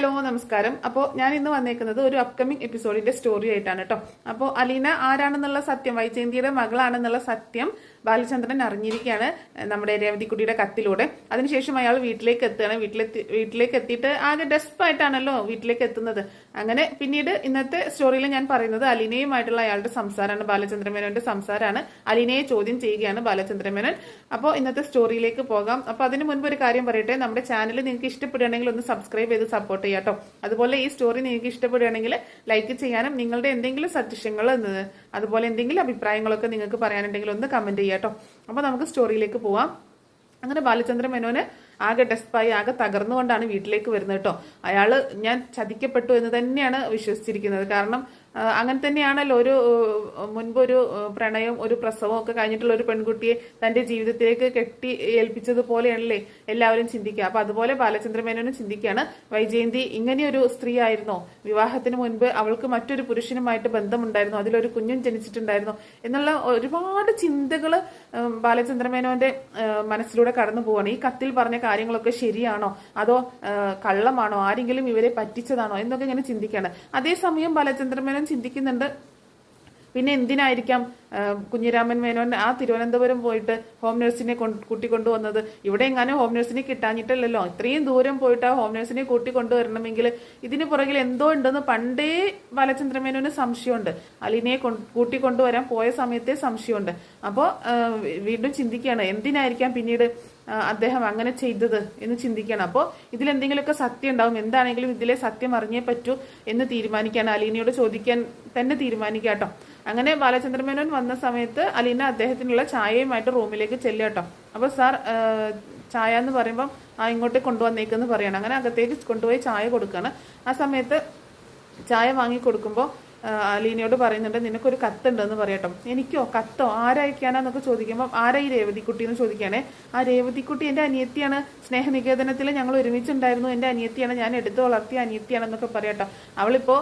Hello നമസ്കാരം. അപ്പോൾ ഞാൻ ഇന്ന് വന്നേക്കുന്നത് ഒരു അപ്കമിംഗ് എപ്പിസോഡിന്റെ സ്റ്റോറി ആയിട്ടാണ് കേട്ടോ. അപ്പോൾ അലീന ആരാണെന്നുള്ള സത്യം, വൈജയന്തിയുടെ മകളാണെന്നുള്ള സത്യം ബാലചന്ദ്രൻ അറിഞ്ഞിരിക്കുകയാണ് നമ്മുടെ രേവതിക്കുട്ടിയുടെ കത്തിലൂടെ. അതിനുശേഷം അയാൾ വീട്ടിലേക്ക് എത്തുകയാണ്. വീട്ടിലേക്ക് എത്തിയിട്ട് ആകെ ഡെസ്പായിട്ടാണല്ലോ വീട്ടിലേക്ക് എത്തുന്നത്. അങ്ങനെ പിന്നീട് ഇന്നത്തെ സ്റ്റോറിയിൽ ഞാൻ പറയുന്നത് അലീനയുമായിട്ടുള്ള അയാളുടെ സംസാരമാണ്, ബാലചന്ദ്രമേനോന്റെ സംസാരമാണ്. അലീനയെ ചോദ്യം ചെയ്യുകയാണ് ബാലചന്ദ്രമേനോൻ. അപ്പോൾ ഇന്നത്തെ സ്റ്റോറിയിലേക്ക് പോകാം. അപ്പോൾ അതിന് മുൻപ് ഒരു കാര്യം പറയട്ടെ, നമ്മുടെ ചാനൽ നിങ്ങൾക്ക് ഇഷ്ടപ്പെടുകയാണെങ്കിൽ ഒന്ന് സബ്സ്ക്രൈബ് ചെയ്ത് സപ്പോർട്ട് ചെയ്യാം കേട്ടോ. അതുപോലെ ഈ സ്റ്റോറി നിങ്ങൾക്ക് ഇഷ്ടപ്പെടുകയാണെങ്കിൽ ലൈക്ക് ചെയ്യാനും നിങ്ങളുടെ എന്തെങ്കിലും സജഷനുകൾ അതുപോലെ എന്തെങ്കിലും അഭിപ്രായങ്ങളൊക്കെ നിങ്ങൾക്ക് പറയാനുണ്ടെങ്കിൽ ഒന്ന് കമന്റ് ചെയ്യാം കേട്ടോ. അപ്പൊ നമുക്ക് സ്റ്റോറിയിലേക്ക് പോവാം. അങ്ങനെ ബാലചന്ദ്ര മേനോന് ആകെ ഡെസ്പായി ആകെ തകർന്നുകൊണ്ടാണ് വീട്ടിലേക്ക് വരുന്നത് കേട്ടോ. അയാള് ഞാൻ ചതിക്കപ്പെട്ടു എന്ന് തന്നെയാണ് വിശ്വസിച്ചിരിക്കുന്നത്. കാരണം അങ്ങനെ തന്നെയാണല്ലോ മുൻപൊരു പ്രണയം, ഒരു പ്രസവം ഒക്കെ കഴിഞ്ഞിട്ടുള്ള ഒരു പെൺകുട്ടിയെ തന്റെ ജീവിതത്തിലേക്ക് കെട്ടി ഏൽപ്പിച്ചതുപോലെയാണല്ലേ എല്ലാവരും ചിന്തിക്കുക. അപ്പൊ അതുപോലെ ബാലചന്ദ്രമേനോനും ചിന്തിക്കുകയാണ്, വൈജയന്തി ഇങ്ങനെയൊരു സ്ത്രീ ആയിരുന്നോ, വിവാഹത്തിന് മുൻപ് അവൾക്ക് മറ്റൊരു പുരുഷനുമായിട്ട് ബന്ധമുണ്ടായിരുന്നു, അതിലൊരു കുഞ്ഞും ജനിച്ചിട്ടുണ്ടായിരുന്നു എന്നുള്ള ഒരുപാട് ചിന്തകള് ബാലചന്ദ്രമേനോന്റെ മനസ്സിലൂടെ കടന്നു പോവാണ്. ഈ കത്തിൽ പറഞ്ഞ കാര്യങ്ങളൊക്കെ ശരിയാണോ അതോ കള്ളമാണോ, ആരെങ്കിലും ഇവരെ പറ്റിച്ചതാണോ എന്നൊക്കെ ഇങ്ങനെ ചിന്തിക്കുകയാണ്. അതേസമയം ബാലചന്ദ്രമേനോൻ ചിന്തിക്കുന്നുണ്ട്, പിന്നെ എന്തിനായിരിക്കാം കുഞ്ഞിരാമൻ മേനോൻ ആ തിരുവനന്തപുരം പോയിട്ട് ഹോം നഴ്സിനെ കൂട്ടിക്കൊണ്ടുവന്നത്? ഇവിടെ എങ്ങാനും ഹോം നഴ്സിനെ കിട്ടാഞ്ഞിട്ടല്ലോ, ഇത്രയും ദൂരം പോയിട്ട് ആ ഹോം നഴ്സിനെ കൂട്ടിക്കൊണ്ടുവരണമെങ്കിൽ ഇതിന് പുറകിൽ എന്തോ ഉണ്ടെന്ന് പണ്ടേ ബാലചന്ദ്രമേനോന് സംശയമുണ്ട്. അലീനയെ കൂട്ടിക്കൊണ്ടുവരാൻ പോയ സമയത്തെ സംശയമുണ്ട്. അപ്പോൾ വീണ്ടും ചിന്തിക്കുകയാണ്, എന്തിനായിരിക്കാം പിന്നീട് അദ്ദേഹം അങ്ങനെ ചെയ്തത് എന്ന് ചിന്തിക്കണം. അപ്പോൾ ഇതിലെന്തെങ്കിലുമൊക്കെ സത്യം ഉണ്ടാവും, എന്താണെങ്കിലും ഇതിലെ സത്യം അറിഞ്ഞേ പറ്റൂ എന്ന് തീരുമാനിക്കുകയാണ്. അലീനയോട് ചോദിക്കാൻ തന്നെ തീരുമാനിക്കുക കേട്ടോ. അങ്ങനെ ബാലചന്ദ്രമേനോൻ വന്ന സമയത്ത് അലീന അദ്ദേഹത്തിനുള്ള ചായയുമായിട്ട് റൂമിലേക്ക് ചെല്ലുക കേട്ടോ. അപ്പോൾ സാർ ചായ എന്ന് പറയുമ്പം ഇങ്ങോട്ട് കൊണ്ടുവന്നേക്കെന്ന് പറയണം. അങ്ങനെ അകത്തേക്ക് കൊണ്ടുപോയി ചായ കൊടുക്കുകയാണ്. ആ സമയത്ത് ചായ വാങ്ങി കൊടുക്കുമ്പോൾ അലീനയോട് പറയുന്നുണ്ട്, നിനക്കൊരു കത്തുണ്ടെന്ന് പറയട്ടോ. എനിക്കോ? കത്തോ? ആരയക്കാനാന്നൊക്കെ ചോദിക്കുമ്പോൾ ആരാ ഈ രേവതിക്കുട്ടി എന്ന് ചോദിക്കുകയാണെ. ആ രേവതിക്കുട്ടി എൻ്റെ അനിയത്തിയാണ്, സ്നേഹനികേതനത്തിൽ ഞങ്ങൾ ഒരുമിച്ചുണ്ടായിരുന്നു, എൻ്റെ അനിയത്തിയാണ്, ഞാൻ എടുത്തു വളർത്തിയ അനിയത്തിയാണെന്നൊക്കെ പറയട്ടോ. അവളിപ്പോ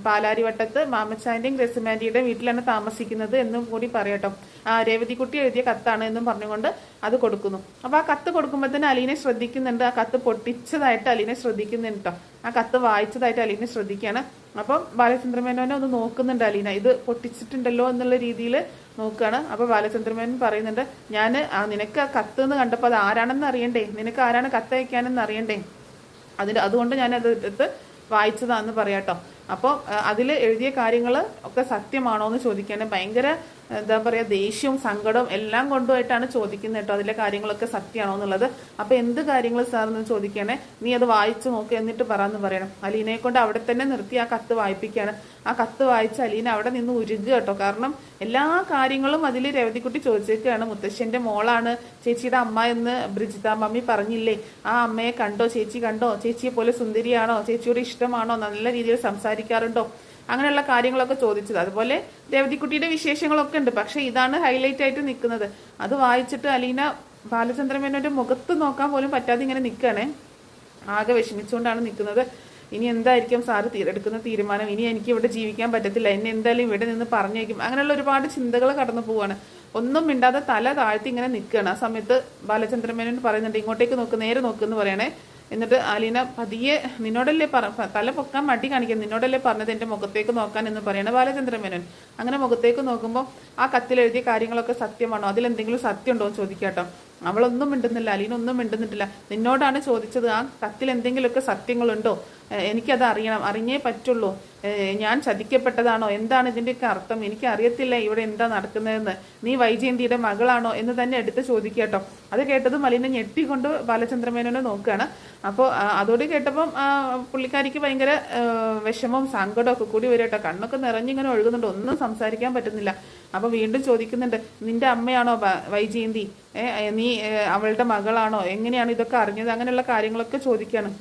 പാലാരിവട്ടത്ത് മാമച്ചാന്റെയും ഗ്രസിമാന്റിയുടെ വീട്ടിലാണ് താമസിക്കുന്നത് എന്നും കൂടി പറയട്ടോ. ആ രേവതിക്കുട്ടി എഴുതിയ കത്താണ് എന്നും പറഞ്ഞുകൊണ്ട് അത് കൊടുക്കുന്നു. അപ്പൊ ആ കത്ത് കൊടുക്കുമ്പോൾ തന്നെ അലീനെ ശ്രദ്ധിക്കുന്നുണ്ട്. ആ കത്ത് പൊട്ടിച്ചതായിട്ട് അലീനെ ശ്രദ്ധിക്കുന്നുണ്ട് കേട്ടോ. ആ കത്ത് വായിച്ചതായിട്ട് അലീനെ ശ്രദ്ധിക്കുകയാണ്. അപ്പം ബാലചന്ദ്രമേനോനെ ഒന്ന് നോക്കുന്നുണ്ട് അലീന, ഇത് പൊട്ടിച്ചിട്ടുണ്ടല്ലോ എന്നുള്ള രീതിയിൽ നോക്കുകയാണ്. അപ്പൊ ബാലചന്ദ്രമേനോൻ പറയുന്നുണ്ട്, ഞാൻ നിനക്ക് ആ കത്ത് എന്ന് കണ്ടപ്പോൾ അത് ആരാണെന്ന് അറിയണ്ടേ, നിനക്ക് ആരാണ് കത്തയക്കാനെന്ന് അറിയണ്ടേ, അതുകൊണ്ട് ഞാൻ അത് എടുത്ത് വായിച്ചതാന്ന് പറയാട്ടോ. അപ്പോൾ അതിൽ എഴുതിയ കാര്യങ്ങൾ ഒക്കെ സത്യമാണോ എന്ന് ചോദിക്കുകയാണ്. ഭയങ്കര എന്താ പറയുക, ദേഷ്യവും സങ്കടവും എല്ലാം കൊണ്ടുപോയിട്ടാണ് ചോദിക്കുന്നത് കേട്ടോ, അതിലെ കാര്യങ്ങളൊക്കെ സത്യമാണോ എന്നുള്ളത്. അപ്പൊ എന്ത് കാര്യങ്ങൾ സാർ എന്ന് ചോദിക്കുകയാണെ, നീ അത് വായിച്ചു നോക്കുക എന്നിട്ട് പറയാന്ന് പറയണം. അലീനയെ കൊണ്ട് അവിടെ തന്നെ നിർത്തി ആ കത്ത് വായിപ്പിക്കുകയാണ്. ആ കത്ത് വായിച്ച് അലീന അവിടെ നിന്ന് ഉരുകുക കേട്ടോ. കാരണം എല്ലാ കാര്യങ്ങളും അതിൽ രേവതിക്കുട്ടി ചോദിച്ചേക്കാണ്. മുത്തശ്ശന്റെ മോളാണ് ചേച്ചിയുടെ അമ്മ എന്ന് ബ്രിജിത മമ്മി പറഞ്ഞില്ലേ, ആ അമ്മയെ കണ്ടോ, ചേച്ചി കണ്ടോ, ചേച്ചിയെ പോലെ സുന്ദരിയാണോ, ചേച്ചിയോട് ഇഷ്ടമാണോ, നല്ല രീതിയിൽ സംസാരിക്കാറുണ്ടോ, അങ്ങനെയുള്ള കാര്യങ്ങളൊക്കെ ചോദിച്ചത്. അതുപോലെ രേവതിക്കുട്ടിയുടെ വിശേഷങ്ങളൊക്കെ ഉണ്ട്. പക്ഷെ ഇതാണ് ഹൈലൈറ്റ് ആയിട്ട് നിൽക്കുന്നത്. അത് വായിച്ചിട്ട് അലീന ബാലചന്ദ്രമേനോന്റെ മുഖത്ത് നോക്കാൻ പോലും പറ്റാതെ ഇങ്ങനെ നിൽക്കുകയാണേ. ആകെ വിഷമിച്ചുകൊണ്ടാണ് നിൽക്കുന്നത്. ഇനി എന്തായിരിക്കും സാറ് എടുക്കുന്ന തീരുമാനം, ഇനി എനിക്ക് ഇവിടെ ജീവിക്കാൻ പറ്റത്തില്ല, എന്നെ എന്തായാലും ഇവിടെ നിന്ന് പറഞ്ഞേക്കും, അങ്ങനെയുള്ള ഒരുപാട് ചിന്തകൾ കടന്നു പോവാണ്. ഒന്നും മിണ്ടാതെ തല താഴ്ത്തി ഇങ്ങനെ നിൽക്കുകയാണ്. ആ സമയത്ത് ബാലചന്ദ്രമേനോൻ പറയുന്നുണ്ട്, ഇങ്ങോട്ടേക്ക് നോക്ക്, നേരെ നോക്കുമെന്ന് പറയണേ. എന്നിട്ട് അലീന പതിയെ, നിന്നോടല്ലേ തല പൊക്കാൻ മടി കാണിക്കാൻ, നിന്നോടല്ലേ പറഞ്ഞത് എൻ്റെ മുഖത്തേക്ക് നോക്കാൻ എന്ന് പറയണ ബാലചന്ദ്രമേനോൻ. അങ്ങനെ മുഖത്തേക്ക് നോക്കുമ്പോൾ ആ കത്തിലെഴുതിയ കാര്യങ്ങളൊക്കെ സത്യമാണോ, അതിലെന്തെങ്കിലും സത്യം ഉണ്ടോ എന്ന് ചോദിക്കാട്ടോ. അവളൊന്നും മിണ്ടുന്നില്ല, അലീന ഒന്നും മിണ്ടുന്നിട്ടില്ല. നിന്നോടാണ് ചോദിച്ചത്, ആ കത്തിൽ എന്തെങ്കിലുമൊക്കെ സത്യങ്ങളുണ്ടോ, എനിക്കത് അറിയണം, അറിഞ്ഞേ പറ്റുള്ളൂ, ഞാൻ ചതിക്കപ്പെട്ടതാണോ, എന്താണ് ഇതിൻ്റെയൊക്കെ അർത്ഥം, എനിക്ക് അറിയത്തില്ല ഇവിടെ എന്താ നടക്കുന്നതെന്ന്, നീ വൈജയന്തിയുടെ മകളാണോ എന്ന് തന്നെ എടുത്ത് ചോദിക്കാട്ടോ. അത് കേട്ടതും അലീന ഞെട്ടിക്കൊണ്ട് ബാലചന്ദ്രമേനോനെ നോക്കുകയാണ്. അപ്പോൾ അതോടെ കേട്ടപ്പം പുള്ളിക്കാരിക്ക് ഭയങ്കര വിഷമവും സങ്കടവും ഒക്കെ കൂടി വരും കേട്ടോ. കണ്ണൊക്കെ നിറഞ്ഞിങ്ങനെ ഒഴുകുന്നുണ്ട്, ഒന്നും സംസാരിക്കാൻ പറ്റുന്നില്ല. അപ്പൊ വീണ്ടും ചോദിക്കുന്നുണ്ട്, നിന്റെ അമ്മയാണോ വൈജയന്തി, നീ അവളുടെ മകളാണോ, എങ്ങനെയാണ് ഇതൊക്കെ അറിഞ്ഞത്, അങ്ങനെയുള്ള കാര്യങ്ങളൊക്കെ ചോദിക്കുകയാണ്.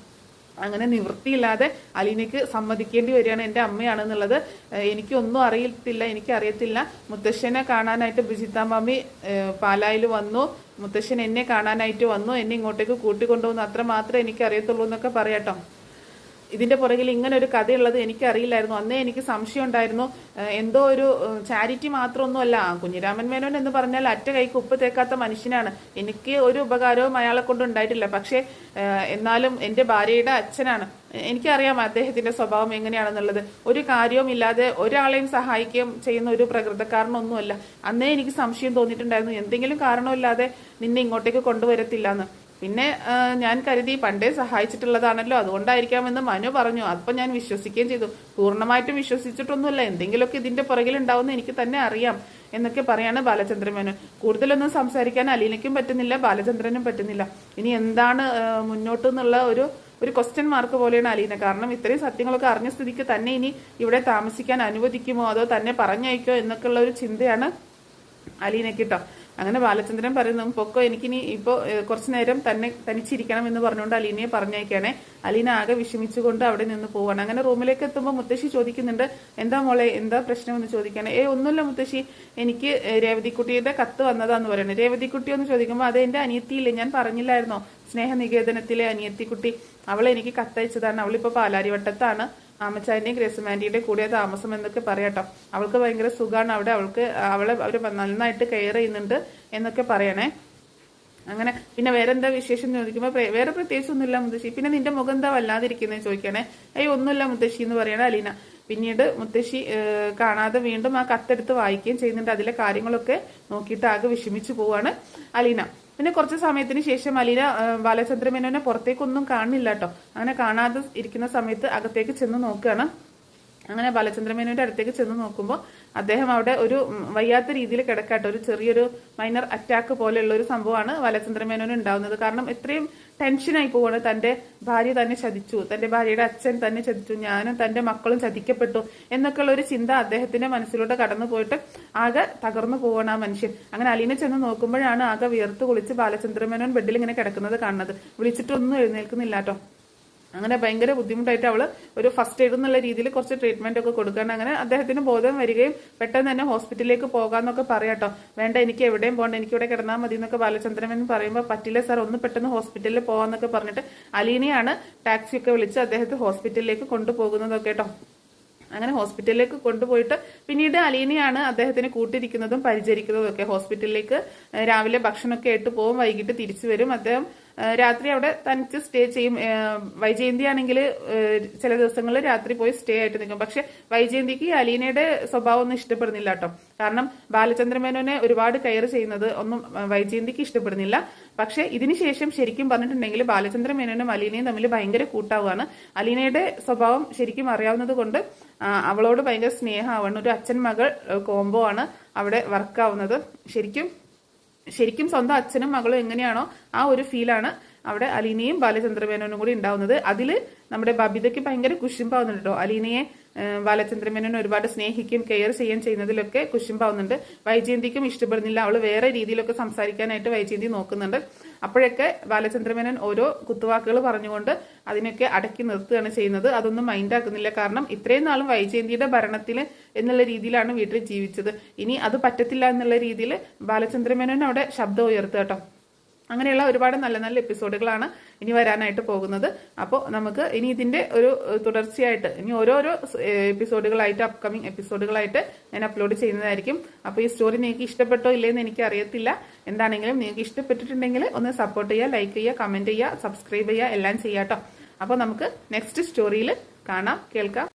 അങ്ങനെ നിവൃത്തിയില്ലാതെ അലീനയ്ക്ക് സമ്മതിക്കേണ്ടി വരികയാണ്, എൻ്റെ അമ്മയാണെന്നുള്ളത്. എനിക്കൊന്നും എനിക്കറിയത്തില്ല. മുത്തശ്ശനെ കാണാനായിട്ട് ബ്രിജിത്ത മാമി പാലായിൽ വന്നു, മുത്തശ്ശൻ എന്നെ കാണാനായിട്ട് വന്നു, എന്നെ ഇങ്ങോട്ടേക്ക് കൂട്ടിക്കൊണ്ടുവന്നു, അത്ര മാത്രമേ എനിക്കറിയത്തുള്ളൂ എന്നൊക്കെ പറയാട്ടോ. ഇതിന്റെ പുറകിൽ ഇങ്ങനെ ഒരു കഥയുള്ളത് എനിക്കറിയില്ലായിരുന്നു. അന്നേ എനിക്ക് സംശയം ഉണ്ടായിരുന്നു. എന്തോ ഒരു ചാരിറ്റി മാത്രമൊന്നുമല്ല. കുഞ്ഞിരാമൻ മേനോൻ എന്ന് പറഞ്ഞാൽ അറ്റ കൈക്ക് ഉപ്പ് തേക്കാത്ത മനുഷ്യനാണ്. എനിക്ക് ഒരു ഉപകാരവും അയാളെ കൊണ്ട് ഉണ്ടായിട്ടില്ല. പക്ഷേ എന്നാലും എൻ്റെ ഭാര്യയുടെ അച്ഛനാണ്. എനിക്കറിയാം അദ്ദേഹത്തിന്റെ സ്വഭാവം എങ്ങനെയാണെന്നുള്ളത്. ഒരു കാര്യവും ഇല്ലാതെ ഒരാളെയും സഹായിക്കുകയും ചെയ്യുന്ന ഒരു പ്രകൃതക്കാരനൊന്നുമല്ല. അന്നേ എനിക്ക് സംശയം തോന്നിയിട്ടുണ്ടായിരുന്നു, എന്തെങ്കിലും കാരണമില്ലാതെ നിന്നെ ഇങ്ങോട്ടേക്ക് കൊണ്ടുവരത്തില്ല എന്ന്. പിന്നെ ഞാൻ കരുതി പണ്ടേ സഹായിച്ചിട്ടുള്ളതാണല്ലോ, അതുകൊണ്ടായിരിക്കാമെന്ന് മനു പറഞ്ഞു. അപ്പം ഞാൻ വിശ്വസിക്കുകയും ചെയ്തു. പൂർണ്ണമായിട്ടും വിശ്വസിച്ചിട്ടൊന്നുമില്ല, എന്തെങ്കിലുമൊക്കെ ഇതിന്റെ പുറകിൽ ഉണ്ടാവുമെന്ന് എനിക്ക് തന്നെ അറിയാം എന്നൊക്കെ പറയാണ് ബാലചന്ദ്രൻ മേനോൻ. കൂടുതലൊന്നും സംസാരിക്കാൻ അലീനയ്ക്കും പറ്റുന്നില്ല, ബാലചന്ദ്രനും പറ്റുന്നില്ല. ഇനി എന്താണ് മുന്നോട്ട് എന്നുള്ള ഒരു ക്വസ്റ്റ്യൻ മാർക്ക് പോലെയാണ് അലീന. കാരണം ഇത്രയും സത്യങ്ങളൊക്കെ അറിഞ്ഞ സ്ഥിതിക്ക് തന്നെ ഇനി ഇവിടെ താമസിക്കാൻ അനുവദിക്കുമോ അതോ തന്നെ പറഞ്ഞയക്കോ എന്നൊക്കെ ഉള്ള ഒരു ചിന്തയാണ് അലീനയ്ക്ക് കേട്ടോ. അങ്ങനെ ബാലചന്ദ്രൻ പറയുന്നു, പൊക്കോ, എനിക്കിനി ഇപ്പോൾ കുറച്ചു നേരം തന്നെ തനിച്ചിരിക്കണം എന്ന് പറഞ്ഞുകൊണ്ട് അലീനയെ പറഞ്ഞയക്കാണേ. അലീന ആകെ വിഷമിച്ചുകൊണ്ട് അവിടെ നിന്ന് പോവാണ്. അങ്ങനെ റൂമിലേക്ക് എത്തുമ്പോൾ മുത്തശ്ശി ചോദിക്കുന്നുണ്ട്, എന്താ മോളെ, എന്താ പ്രശ്നം എന്ന് ചോദിക്കാണ്. ഒന്നുമില്ല മുത്തശ്ശി, എനിക്ക് രേവതിക്കുട്ടിയുടെ കത്ത് വന്നതാന്ന് പറയുന്നത്. രേവതിക്കുട്ടി എന്ന് ചോദിക്കുമ്പോൾ അത് എൻ്റെ അനിയത്തിയില്ലേ, ഞാൻ പറഞ്ഞില്ലായിരുന്നോ സ്നേഹനികേതനത്തിലെ അനിയത്തിക്കുട്ടി, അവൾ എനിക്ക് കത്തയച്ചതാണ്. അവളിപ്പോൾ പാലാരിവട്ടത്താണ്, ആമച്ചാന്റെയും ഗ്രേസുമാന്റിയുടെയും കൂടെ താമസം എന്നൊക്കെ പറയാട്ടോ. അവൾക്ക് ഭയങ്കര സുഖമാണ് അവിടെ, അവളെ അവർ നന്നായിട്ട് കെയർ ചെയ്യുന്നുണ്ട് എന്നൊക്കെ പറയണേ. അങ്ങനെ പിന്നെ വേറെന്താ വിശേഷം ചോദിക്കുമ്പോൾ വേറെ പ്രത്യേകിച്ചൊന്നുമില്ല മുത്തശ്ശി. പിന്നെ നിന്റെ മുഖം എന്താ വല്ലാതിരിക്കുന്നത് ചോദിക്കണേ. ഒന്നുമില്ല മുത്തശ്ശി എന്ന് പറയണ അലീന. പിന്നീട് മുത്തശ്ശി കാണാതെ വീണ്ടും ആ കത്തെടുത്ത് വായിക്കുകയും ചെയ്യുന്നുണ്ട്. അതിലെ കാര്യങ്ങളൊക്കെ നോക്കിയിട്ട് ആകെ വിഷമിച്ചു പോവാണ് അലീന. പിന്നെ കുറച്ച് സമയത്തിന് ശേഷം അലീന ബാലചന്ദ്ര മേനോനെ പുറത്തേക്കൊന്നും കാണുന്നില്ല കേട്ടോ. അങ്ങനെ കാണാതെ ഇരിക്കുന്ന സമയത്ത് അകത്തേക്ക് ചെന്ന് നോക്കുകയാണ്. അങ്ങനെ ബാലചന്ദ്ര മേനോന്റെ അടുത്തേക്ക് ചെന്ന് നോക്കുമ്പോൾ അദ്ദേഹം അവിടെ ഒരു വയ്യാത്ത രീതിയിൽ കിടക്കാട്ടോ. ഒരു ചെറിയൊരു മൈനർ അറ്റാക്ക് പോലെയുള്ള ഒരു സംഭവമാണ് ബാലചന്ദ്ര മേനോന് ഉണ്ടാവുന്നത്. കാരണം ഇത്രയും ടെൻഷനായി പോവാണ്. തന്റെ ഭാര്യ തന്നെ ചതിച്ചു, തന്റെ ഭാര്യയുടെ അച്ഛൻ തന്നെ ചതിച്ചു, ഞാനും തന്റെ മക്കളും ചതിക്കപ്പെട്ടു എന്നൊക്കെയുള്ള ഒരു ചിന്ത അദ്ദേഹത്തിന്റെ മനസ്സിലൂടെ കടന്നു പോയിട്ട് ആകെ തകർന്നു പോവാണ് ആ മനുഷ്യൻ. അങ്ങനെ അലീന ചെന്ന് നോക്കുമ്പോഴാണ് ആകെ വിയർത്ത് കുളിച്ച് ബാലചന്ദ്ര മേനോൻ ബെഡിൽ ഇങ്ങനെ കിടക്കുന്നത് കാണുന്നത്. വിളിച്ചിട്ടൊന്നും എഴുന്നേൽക്കുന്നില്ല കേട്ടോ. അങ്ങനെ ഭയങ്കര ബുദ്ധിമുട്ടായിട്ട് അവള് ഒരു ഫസ്റ്റ് എയ്ഡ് എന്നുള്ള രീതിയിൽ കുറച്ച് ട്രീറ്റ്മെന്റ് ഒക്കെ കൊടുക്കുകയാണ്. അങ്ങനെ അദ്ദേഹത്തിന് ബോധം വരികയും പെട്ടെന്ന് തന്നെ ഹോസ്പിറ്റലിലേക്ക് പോകാന്നൊക്കെ പറയാട്ടോ. വേണ്ട, എനിക്ക് എവിടെയും പോകണ്ട, എനിക്ക് ഇവിടെ കിടന്നാൽ മതി എന്നൊക്കെ ബാലചന്ദ്രൻ പറയുമ്പോൾ പറ്റില്ല സാർ, ഒന്ന് പെട്ടെന്ന് ഹോസ്പിറ്റലിൽ പോകാന്നൊക്കെ പറഞ്ഞിട്ട് അലീനയാണ് ടാക്സി ഒക്കെ വിളിച്ച് അദ്ദേഹത്തെ ഹോസ്പിറ്റലിലേക്ക് കൊണ്ടുപോകുന്നതൊക്കെ കേട്ടോ. അങ്ങനെ ഹോസ്പിറ്റലിലേക്ക് കൊണ്ടുപോയിട്ട് പിന്നീട് അലീനയാണ് അദ്ദേഹത്തിന് കൂട്ടിരിക്കുന്നതും പരിചരിക്കുന്നതും ഒക്കെ. ഹോസ്പിറ്റലിലേക്ക് രാവിലെ ഭക്ഷണമൊക്കെ ആയിട്ട് പോകും, വൈകിട്ട് തിരിച്ചു വരും. അദ്ദേഹം രാത്രി അവിടെ തനിച്ച് സ്റ്റേ ചെയ്യും. വൈജയന്തി ആണെങ്കിൽ ചില ദിവസങ്ങളിൽ രാത്രി പോയി സ്റ്റേ ആയിട്ട് നിൽക്കും. പക്ഷെ വൈജയന്തിക്ക് അലീനയുടെ സ്വഭാവം ഒന്നും ഇഷ്ടപ്പെടുന്നില്ല കേട്ടോ. കാരണം ബാലചന്ദ്ര മേനോനെ ഒരുപാട് കെയർ ചെയ്യുന്നത് ഒന്നും വൈജയന്തിക്ക് ഇഷ്ടപ്പെടുന്നില്ല. പക്ഷെ ഇതിനുശേഷം ശരിക്കും പറഞ്ഞിട്ടുണ്ടെങ്കിൽ ബാലചന്ദ്ര മേനോനും അലീനയും തമ്മിൽ ഭയങ്കര കൂട്ടാവുകയാണ്. അലീനയുടെ സ്വഭാവം ശരിക്കും അറിയാവുന്നത് കൊണ്ട് അവളോട് ഭയങ്കര സ്നേഹമാവാണ്. ഒരു അച്ഛൻ മകൾ കോംബോ ആണ് അവിടെ വർക്കാവുന്നത്. ശരിക്കും സ്വന്തം അച്ഛനും മകളും എങ്ങനെയാണോ ആ ഒരു ഫീലാണ് അവിടെ അലീനയും ബാലചന്ദ്ര മേനോനും കൂടി ഉണ്ടാവുന്നത്. അതില് നമ്മുടെ ബബിതയ്ക്ക് ഭയങ്കര കുശുമ്പാവുന്നുണ്ട് കേട്ടോ. അലീനയെ ബാലചന്ദ്ര മേനോൻ ഒരുപാട് സ്നേഹിക്കും കെയർ ചെയ്യാൻ ചെയ്യുന്നതിലൊക്കെ കുശുമ്പാവുന്നുണ്ട്. വൈജയന്തിക്കും ഇഷ്ടപ്പെടുന്നില്ല. അവള് വേറെ രീതിയിലൊക്കെ സംസാരിക്കാനായിട്ട് വൈജയന്തി നോക്കുന്നുണ്ട്. അപ്പോഴൊക്കെ ബാലചന്ദ്ര മേനോൻ ഓരോ കുത്തുവാക്കുകൾ പറഞ്ഞുകൊണ്ട് അതിനൊക്കെ അടക്കി നിർത്തുകയാണ് ചെയ്യുന്നത്. അതൊന്നും മൈൻഡാക്കുന്നില്ല. കാരണം ഇത്രയും നാളും വൈജയന്തിയുടെ ഭരണത്തിൽ എന്നുള്ള രീതിയിലാണ് വീട്ടിൽ ജീവിച്ചത്. ഇനി അത് പറ്റത്തില്ല എന്നുള്ള രീതിയിൽ ബാലചന്ദ്ര മേനോൻ അവിടെ ശബ്ദം ഉയർത്തുക കേട്ടോ. അങ്ങനെയുള്ള ഒരുപാട് നല്ല നല്ല എപ്പിസോഡുകളാണ് ഇനി വരാനായിട്ട് പോകുന്നത്. അപ്പോൾ നമുക്ക് ഇനി ഇതിന്റെ ഒരു തുടർച്ചയായിട്ട് ഇനി ഓരോരോ എപ്പിസോഡുകളായിട്ട് അപ്കമിങ് എപ്പിസോഡുകളായിട്ട് ഞാൻ അപ്ലോഡ് ചെയ്യുന്നതായിരിക്കും. അപ്പോൾ ഈ സ്റ്റോറി നിങ്ങൾക്ക് ഇഷ്ടപ്പെട്ടോ ഇല്ലേന്ന് എനിക്ക് അറിയത്തില്ല. എന്താണെങ്കിലും നിങ്ങൾക്ക് ഇഷ്ടപ്പെട്ടിട്ടുണ്ടെങ്കിൽ ഒന്ന് സപ്പോർട്ട് ചെയ്യുക, ലൈക്ക് ചെയ്യുക, കമന്റ് ചെയ്യുക, സബ്സ്ക്രൈബ് ചെയ്യുക, എല്ലാം ചെയ്യാം കേട്ടോ. അപ്പോൾ നമുക്ക് നെക്സ്റ്റ് സ്റ്റോറിയിൽ കാണാം, കേൾക്കാം.